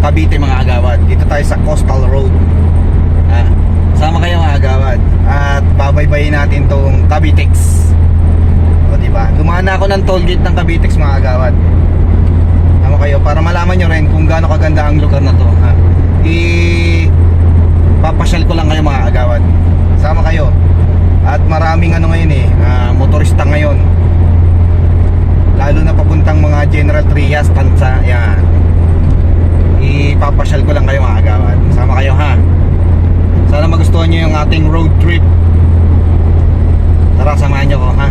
Cavite mga agawad. Dito tayo sa Coastal Road. Sama kayo mga agawad. At babaybayin natin tong Cavitex. O diba? Dumaan na ako ng toll gate ng Cavitex mga agawad. Sama kayo para malaman nyo rin kung gaano kaganda ang lugar na to. Papasyal ko lang kayo mga agawad. Sama kayo. At maraming ano ngayon motorista ngayon. Lalo na papuntang mga General Trias, Tansa. Yan. Ipapasyal ko lang kayo mga agawad. Sama kayo ha. Sana magustuhan nyo yung ating road trip. Tara, samahan nyo ko ha.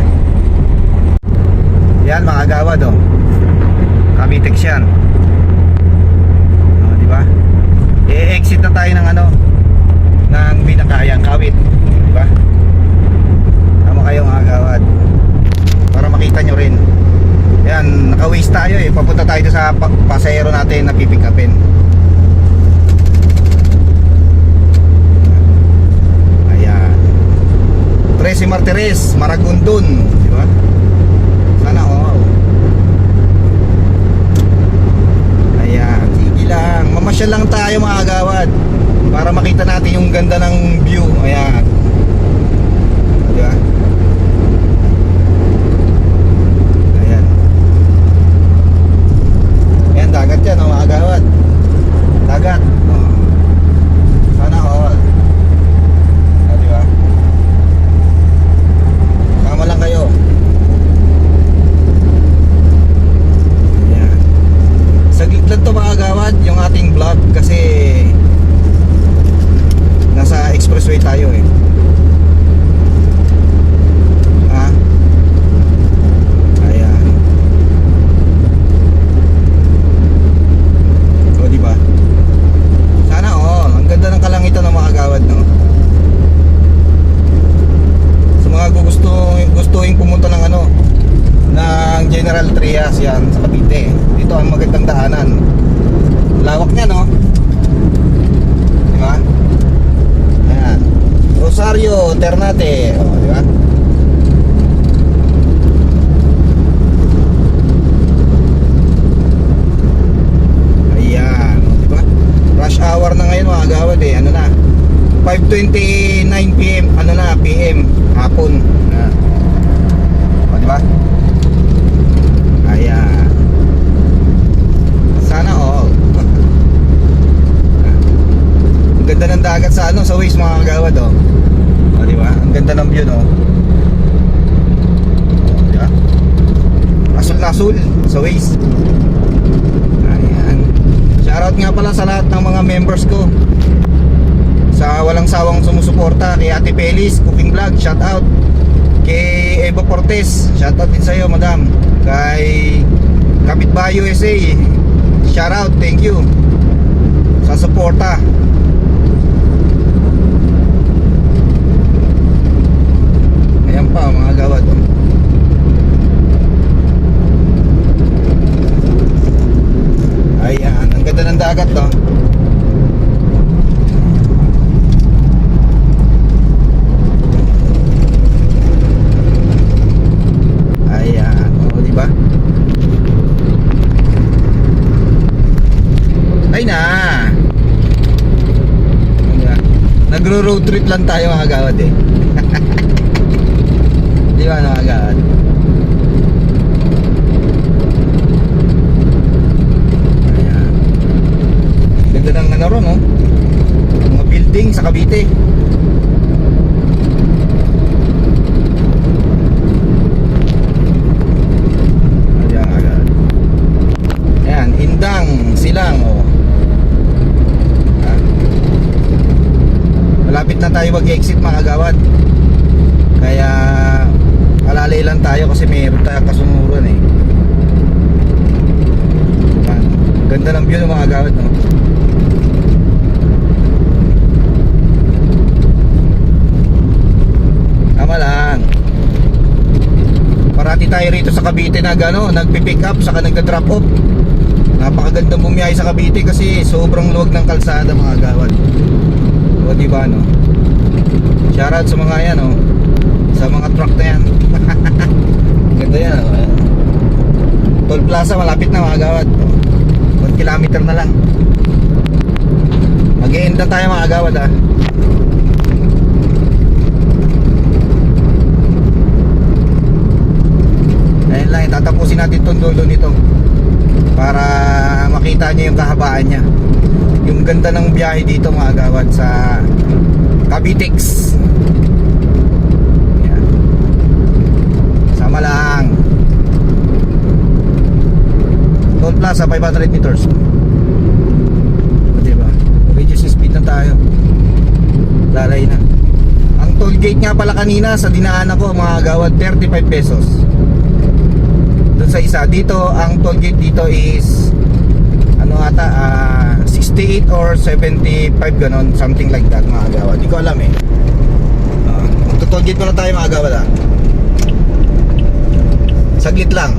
Yan mga agawad Cavitex yan. Diba? E-exit na tayo ng ng Binakayang Kawit. Diba? Tama kayo mga agawad. Para makita nyo rin. Yan, naka-waste tayo papunta tayo sa pasahero natin na pipick upin. Ayan, Trece Martires, Maragondon, di ba? Sana Ayan, sige lang. Mamasyal lang tayo mga agawad para makita natin yung ganda ng view. Ayan. Di ba? Dagat yan mga agawad. Dagat sana all. Diba? Sama lang kayo. Ayan. Saglit lang to mga agawad yung ating vlog kasi nasa expressway tayo General Trias yan sa Cavite. Dito ang magandang daanan. Lawak niya diba? Ayan, Rosario, Ternate, diba? Ayan, diba? Rush hour na ngayon mga agawad ano na 5:29 PM, PM, hapon. Diba? Ayan. Sana all. Ang ganda ng dagat sa sa Waze mga kagawad diba? Ang ganda ng view diba? Asul na asul sa Waze. Ayan. Shoutout nga pala sa lahat ng mga members ko sa walang sawang sumusuporta. Kay Ate Pelis Cooking Vlog, shoutout. Kay Eva Portes, shoutout din sa'yo madam. Kay Kapitbayo USA, shoutout, thank you sa suporta. Ayan pa mga gawad Ayan, ang ganda ng dagat Ay na. Nagro-road trip lang tayo mga kagawad Di ba mga kagawad? Ayan. Ganda ng ron mga building sa Cavite. Ayan kagawad. Ayan, Indang, Silang malapit na tayo mag-exit mga kagawad. Kaya alalay lang tayo kasi mayroon tayong kasunuran Ganda ng view ng mga kagawad Tama lang. Parati tayo rito sa Cavite nagpipick up saka nagda-drop off. Napakagandang bumiyahe sa Cavite kasi sobrang luwag ng kalsada mga kagawad. Diba shoutout sa mga yan sa mga truck na yan. Ganda yan Toll Plaza malapit na mga kagawad. 1 kilometer na lang. Mag-e-end na tayo mga agawad ha. Ayun lang, tatapusin natin itong dulo nito para makita nyo yung kahabaan niya, yung ganda ng biyahe dito mga agawad sa Cavitex. Yan. Sama lang. Toll plaza 500 meters. Diba? Reduce yung speed na tayo. Lalay na. Ang toll gate nga pala kanina sa dinaanan ko mga agawad 35 pesos. Doon sa isa dito, ang toll gate dito is ano ata 68 or 75 ganon, something like that mga agawad. Hindi ko alam eh. Magto-toll gate muna tayo mga agawad ha. Saglit lang.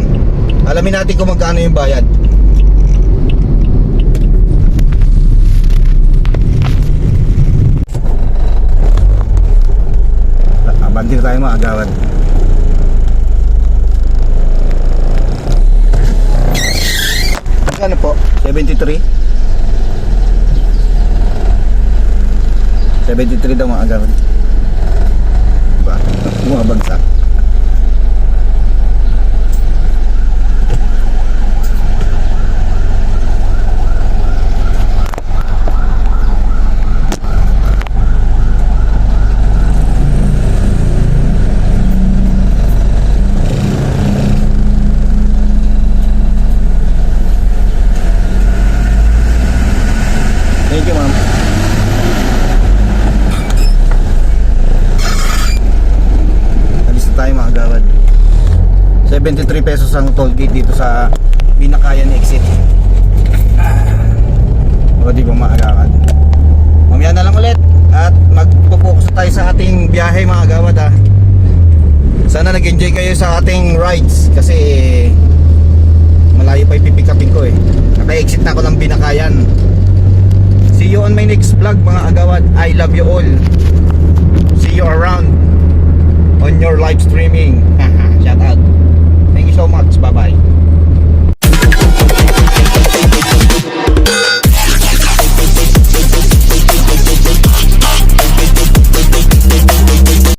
Alamin natin kung magkano yung bayad. Abantir tayo mga agawad. Ano po? 73? 73 daw mga agawad. Diba? Bumabagsak. Thank you, ma'am. Alis na tayo mga agawad. 73 pesos ang toll gate dito sa Binakayan exit. O di ba mga agawad? Mamaya na lang ulit at magpo-focus tayo sa ating biyahe mga agawad ha. Sana nag-enjoy kayo sa ating rides kasi malayo pa ipipick upin ko eh. Naka-exit na ako ng Binakayan. See you on my next vlog mga agawad. I love you all. See you around on your live streaming. Shout out. Thank you so much. Bye bye.